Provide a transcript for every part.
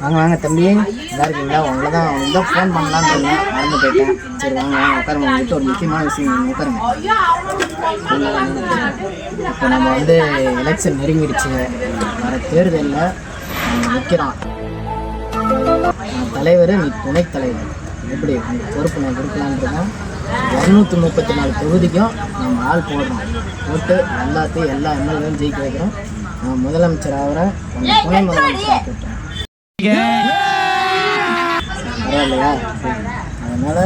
வாங்க வாங்க தம்பி, நல்லா இருக்கீங்களா? உங்களை தான் ஃபோன் பண்ணலான்னு இருந்தேன், மறந்து போயிட்டேன். சரி வாங்க உட்காருங்க, உங்கள்கிட்ட ஒரு முக்கியமான விஷயம் உட்காருங்க. இப்போ நம்ம எலெக்ஷன் நெருங்கிடுச்சு, வர தேர்தலில் நிற்கிறோம். தலைவர், நீ துணைத் தலைவர், எப்படி பொறுப்பு நான் கொடுக்கலான்னு இருக்கேன். 234 தொகுதிக்கும் நம்ம ஆள் போடுறோம். போட்டு எல்லா எம்எல்ஏவும் ஜெயிக்க வைக்கிறோம். நான் முதலமைச்சர் ஆகிறேன், துணை முதலமைச்சர் கேட்டேன். பரவாயில்லையா? அதனால்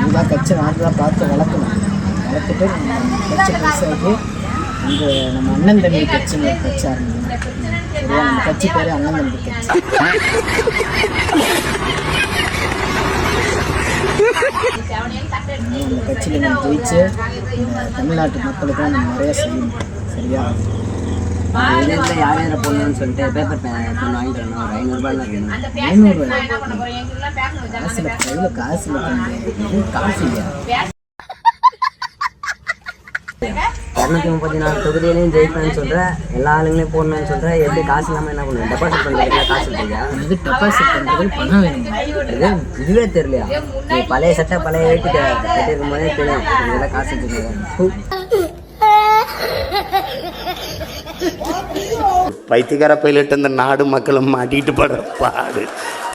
எல்லா கட்சி நாட்டில் பார்த்து வளர்க்கணும். வளர்த்துட்டு கட்சி பெருசாகி நம்ம அண்ணன் தம்பி கட்சின்னு ஒரு கட்சி ஆரம்பிக்கணும். சரியா? நம்ம கட்சி பேர் அண்ணன் தம்பி கட்சி. அந்த கட்சியில் நம்ம ஜெயிச்சு தமிழ்நாட்டு மக்களுக்கு நம்ம நிறையா செய்யணும். சரியா? யார் யாரை போடணும்னு சொல்லிட்டு பேப்பர் பொண்ணு வாங்கிட்டு வரணும். ஒரு 500 கையில் காசு இல்லை, காசு இல்லையா? 234 தொகுதியிலையும் ஜெயிப்பேன்னு சொல்கிறேன், எல்லா ஆளுங்களையும் போடணும்னு சொல்கிறேன். எப்படி காசு இல்லாமல் என்ன பண்ணுவேன்? டெபாசிட் பண்ணுறதுக்கு காசு இல்லையா? டெபாசிட் பண்ணுறது பணம் வேணும். இதுவே தெரியலையா? நீ பழைய சட்டை பழைய வீட்டுக்கு கட்டியிருக்கும் போதே தெரியும் இதெல்லாம் காசு வச்சுருக்கேன். பைத்தியக்கார பைலட் அந்த நாடு மக்களும் மாட்டிட்டு படுற பாடு.